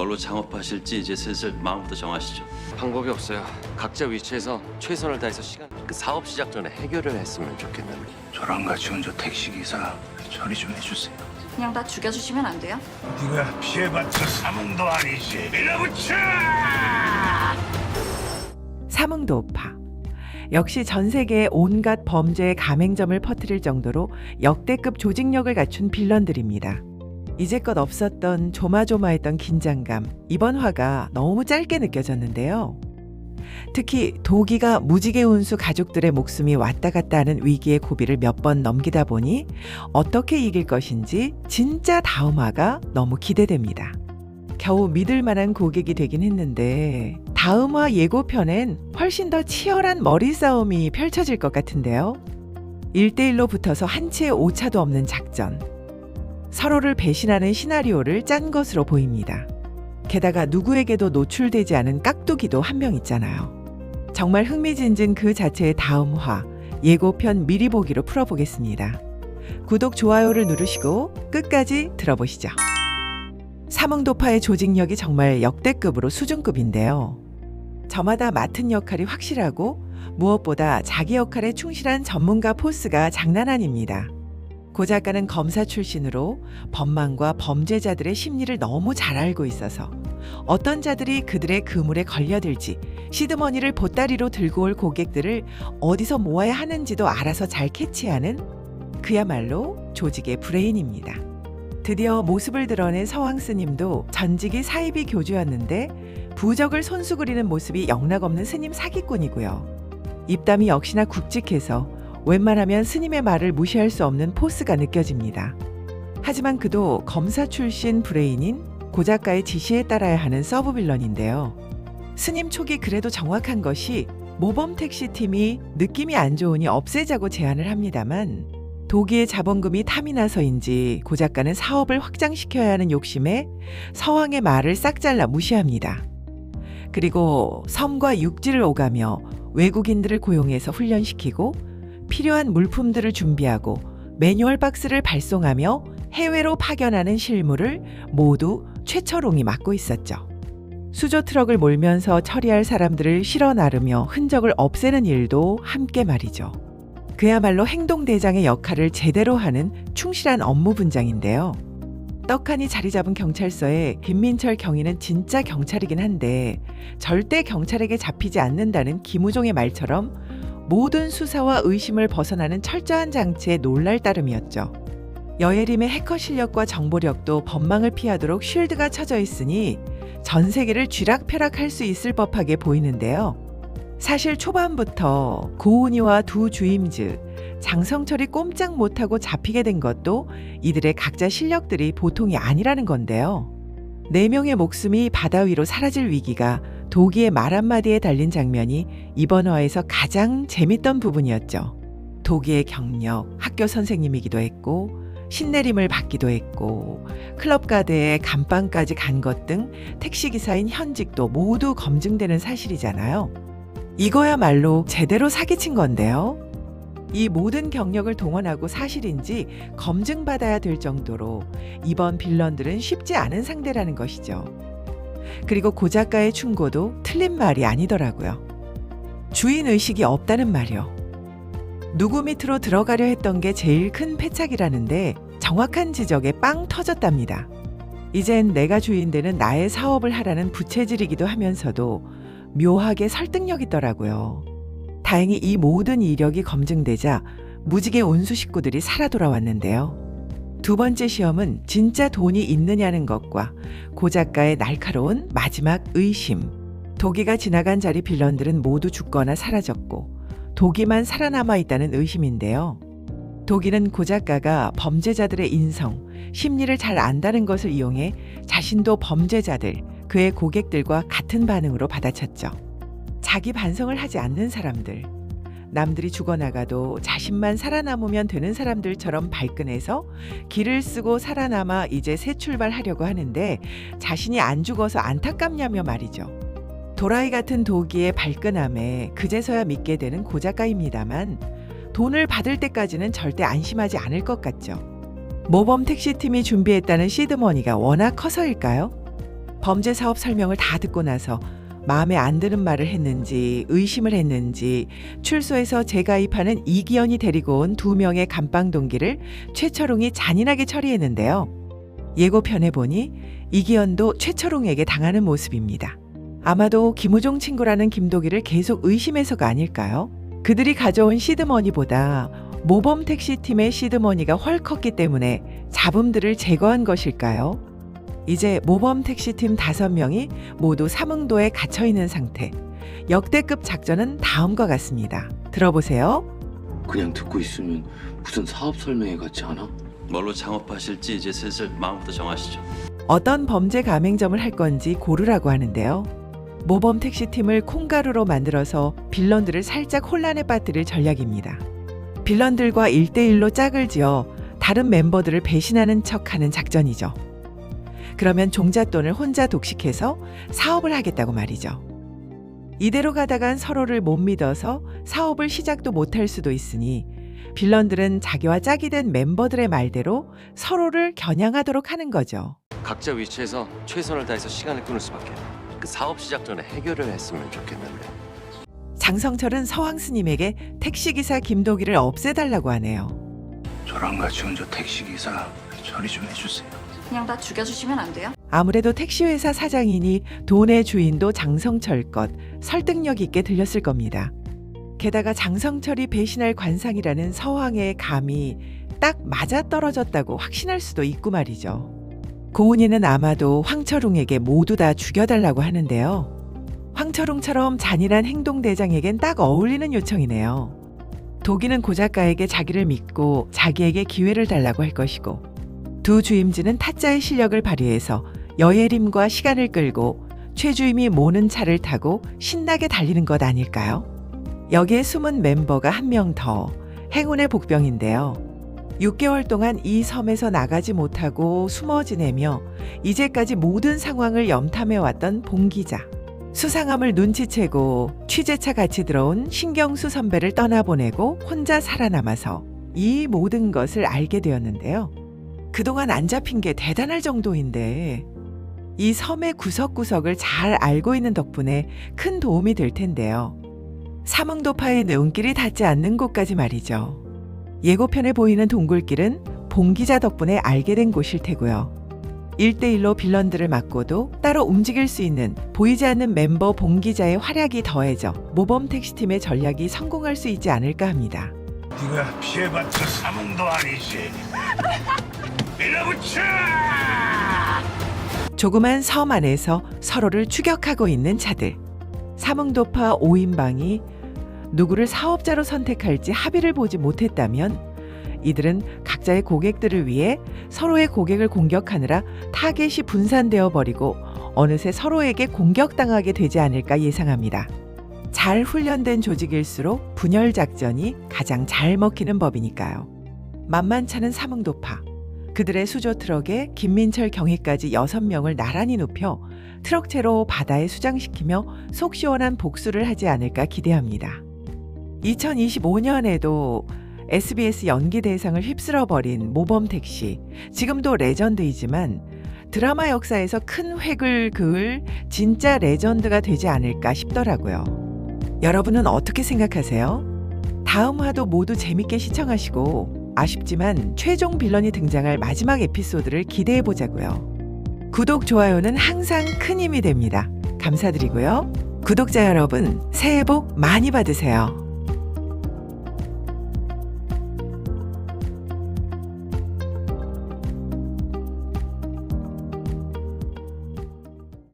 뭘로 창업하실지 이제 슬슬 마음부터 정하시죠. 방법이 없어요. 각자 위치에서 최선을 다해서 그 사업 시작 전에 해결을 했으면 좋겠는데. 저랑 같이 온 저 택시기사 처리 좀 해주세요. 그냥 다 죽여주시면 안 돼요? 네가 피해봤자 사몽도 아니지. 밀어붙여! 사문도파. 역시 전 세계에 온갖 범죄의 가맹점을 퍼뜨릴 정도로 역대급 조직력을 갖춘 빌런들입니다. 이제껏 없었던 조마조마했던 긴장감, 이번 화가 너무 짧게 느껴졌는데요. 특히 도기가 무지개 운수 가족들의 목숨이 왔다 갔다 하는 위기의 고비를 몇 번 넘기다 보니 어떻게 이길 것인지 진짜 다음 화가 너무 기대됩니다. 겨우 믿을 만한 고객이 되긴 했는데 다음 화 예고편엔 훨씬 더 치열한 머리 싸움이 펼쳐질 것 같은데요. 1대1로 붙어서 한치의 오차도 없는 작전. 서로를 배신하는 시나리오를 짠 것으로 보입니다. 게다가 누구에게도 노출되지 않은 깍두기도 한 명 있잖아요. 정말 흥미진진 그 자체의 다음 화, 예고편 미리 보기로 풀어보겠습니다. 구독, 좋아요를 누르시고 끝까지 들어보시죠. 사몽도파의 조직력이 정말 역대급으로 수준급인데요. 저마다 맡은 역할이 확실하고 무엇보다 자기 역할에 충실한 전문가 포스가 장난 아닙니다. 고 작가는 검사 출신으로 법망과 범죄자들의 심리를 너무 잘 알고 있어서 어떤 자들이 그들의 그물에 걸려들지 시드머니를 보따리로 들고 올 고객들을 어디서 모아야 하는지도 알아서 잘 캐치하는 그야말로 조직의 브레인입니다. 드디어 모습을 드러낸 서황 스님도 전직이 사이비 교주였는데 부적을 손수 그리는 모습이 영락없는 스님 사기꾼이고요. 입담이 역시나 굵직해서 웬만하면 스님의 말을 무시할 수 없는 포스가 느껴집니다. 하지만 그도 검사 출신 브레인인 고 작가의 지시에 따라야 하는 서브 빌런인데요. 스님 촉이 그래도 정확한 것이 모범 택시팀이 느낌이 안 좋으니 없애자고 제안을 합니다만 도기의 자본금이 탐이 나서인지 고 작가는 사업을 확장시켜야 하는 욕심에 서황의 말을 싹 잘라 무시합니다. 그리고 섬과 육지를 오가며 외국인들을 고용해서 훈련시키고 필요한 물품들을 준비하고 매뉴얼 박스를 발송하며 해외로 파견하는 실무를 모두 최철옹이 맡고 있었죠. 수조 트럭을 몰면서 처리할 사람들을 실어 나르며 흔적을 없애는 일도 함께 말이죠. 그야말로 행동대장의 역할을 제대로 하는 충실한 업무 분장인데요. 떡하니 자리 잡은 경찰서에 김민철 경위는 진짜 경찰이긴 한데 절대 경찰에게 잡히지 않는다는 김우종의 말처럼 모든 수사와 의심을 벗어나는 철저한 장치에 놀랄 따름이었죠. 여예림의 해커 실력과 정보력도 법망을 피하도록 쉴드가 쳐져 있으니 전 세계를 쥐락펴락할 수 있을 법하게 보이는데요. 사실 초반부터 고은이와 두 주임즈, 장성철이 꼼짝 못하고 잡히게 된 것도 이들의 각자 실력들이 보통이 아니라는 건데요. 4명의 목숨이 바다 위로 사라질 위기가 도기의 말 한마디에 달린 장면이 이번 화에서 가장 재밌던 부분이었죠. 도기의 경력, 학교 선생님이기도 했고 신내림을 받기도 했고 클럽 가드에 감방까지 간 것 등 택시기사인 현직도 모두 검증되는 사실이잖아요. 이거야말로 제대로 사기친 건데요. 이 모든 경력을 동원하고 사실인지 검증받아야 될 정도로 이번 빌런들은 쉽지 않은 상대라는 것이죠. 그리고 고 작가의 충고도 틀린 말이 아니더라고요. 주인의식이 없다는 말이요. 누구 밑으로 들어가려 했던 게 제일 큰 패착이라는데 정확한 지적에 빵 터졌답니다. 이젠 내가 주인 되는 나의 사업을 하라는 부채질이기도 하면서도 묘하게 설득력 있더라고요. 다행히 이 모든 이력이 검증되자 무지개 운수 식구들이 살아 돌아왔는데요. 두 번째 시험은 진짜 돈이 있느냐는 것과 고 작가의 날카로운 마지막 의심. 도기가 지나간 자리 빌런들은 모두 죽거나 사라졌고 도기만 살아남아 있다는 의심인데요. 도기는 고 작가가 범죄자들의 인성, 심리를 잘 안다는 것을 이용해 자신도 범죄자들, 그의 고객들과 같은 반응으로 받아쳤죠. 자기 반성을 하지 않는 사람들, 남들이 죽어나가도 자신만 살아남으면 되는 사람들처럼 발끈해서 길을 쓰고 살아남아 이제 새 출발하려고 하는데 자신이 안 죽어서 안타깝냐며 말이죠. 도라이 같은 도기의 발끈함에 그제서야 믿게 되는 고 작가입니다만 돈을 받을 때까지는 절대 안심하지 않을 것 같죠. 모범 택시팀이 준비했다는 시드머니가 워낙 커서일까요? 범죄 사업 설명을 다 듣고 나서 마음에 안 드는 말을 했는지 의심을 했는지 출소해서 재가입하는 이기현이 데리고 온 2명의 감방 동기를 최철웅이 잔인하게 처리했는데요. 예고편에 보니 이기현도 최철웅에게 당하는 모습입니다. 아마도 김우종 친구라는 김도기를 계속 의심해서가 아닐까요? 그들이 가져온 시드머니보다 모범 택시팀의 시드머니가 훨 컸기 때문에 잡음들을 제거한 것일까요? 이제 모범 택시팀 5명이 모두 삼흥도에 갇혀 있는 상태. 역대급 작전은 다음과 같습니다. 들어보세요. 그냥 듣고 있으면 무슨 사업 설명회 같지 않아? 뭘로 창업하실지 이제 슬슬 마음부터 정하시죠. 어떤 범죄 가맹점을 할 건지 고르라고 하는데요. 모범 택시팀을 콩가루로 만들어서 빌런들을 살짝 혼란에 빠뜨릴 전략입니다. 빌런들과 1대1로 짝을 지어 다른 멤버들을 배신하는 척하는 작전이죠. 그러면 종잣돈을 혼자 독식해서 사업을 하겠다고 말이죠. 이대로 가다간 서로를 못 믿어서 사업을 시작도 못할 수도 있으니 빌런들은 자기와 짝이 된 멤버들의 말대로 서로를 겨냥하도록 하는 거죠. 각자 위치에서 최선을 다해서 시간을 끊을 수밖에. 그 사업 시작 전에 해결을 했으면 좋겠는데. 장성철은 서황 스님에게 택시기사 김도기를 없애달라고 하네요. 저랑 같이 온 저 택시기사 처리 좀 해주세요. 그냥 다 죽여주시면 안 돼요? 아무래도 택시회사 사장이니 돈의 주인도 장성철 것 설득력 있게 들렸을 겁니다. 게다가 장성철이 배신할 관상이라는 서황의 감이 딱 맞아떨어졌다고 확신할 수도 있고 말이죠. 고은이는 아마도 황철웅에게 모두 다 죽여달라고 하는데요. 황철웅처럼 잔인한 행동대장에겐 딱 어울리는 요청이네요. 도기는 고 작가에게 자기를 믿고 자기에게 기회를 달라고 할 것이고, 두 주임지는 타짜의 실력을 발휘해서 여예림과 시간을 끌고 최 주임이 모는 차를 타고 신나게 달리는 것 아닐까요? 여기에 숨은 멤버가 한 명 더, 행운의 복병인데요. 6개월 동안 이 섬에서 나가지 못하고 숨어 지내며 이제까지 모든 상황을 염탐해왔던 봉 기자. 수상함을 눈치채고 취재차 같이 들어온 신경수 선배를 떠나보내고 혼자 살아남아서 이 모든 것을 알게 되었는데요. 그동안 안 잡힌 게 대단할 정도인데 이 섬의 구석구석을 잘 알고 있는 덕분에 큰 도움이 될 텐데요. 삼흥도파의 눈길이 닿지 않는 곳까지 말이죠. 예고편에 보이는 동굴길은 봉 기자 덕분에 알게 된 곳일 테고요. 1대1로 빌런들을 막고도 따로 움직일 수 있는 보이지 않는 멤버 봉 기자의 활약이 더해져 모범 택시팀의 전략이 성공할 수 있지 않을까 합니다. 네가 피해봤자 삼흥도 아니지. 밀어붙여! 조그만 섬 안에서 서로를 추격하고 있는 차들. 삼흥도파 5인방이 누구를 사업자로 선택할지 합의를 보지 못했다면 이들은 각자의 고객들을 위해 서로의 고객을 공격하느라 타겟이 분산되어 버리고 어느새 서로에게 공격당하게 되지 않을까 예상합니다. 잘 훈련된 조직일수록 분열 작전이 가장 잘 먹히는 법이니까요. 만만찮은 삼흥도파. 그들의 수조 트럭에 김민철 경위까지 6명을 나란히 눕혀 트럭채로 바다에 수장시키며 속 시원한 복수를 하지 않을까 기대합니다. 2025년에도 SBS 연기 대상을 휩쓸어버린 모범택시, 지금도 레전드이지만 드라마 역사에서 큰 획을 그을 진짜 레전드가 되지 않을까 싶더라고요. 여러분은 어떻게 생각하세요? 다음 화도 모두 재밌게 시청하시고 아쉽지만 최종 빌런이 등장할 마지막 에피소드를 기대해보자고요. 구독, 좋아요는 항상 큰 힘이 됩니다. 감사드리고요. 구독자 여러분, 새해 복 많이 받으세요.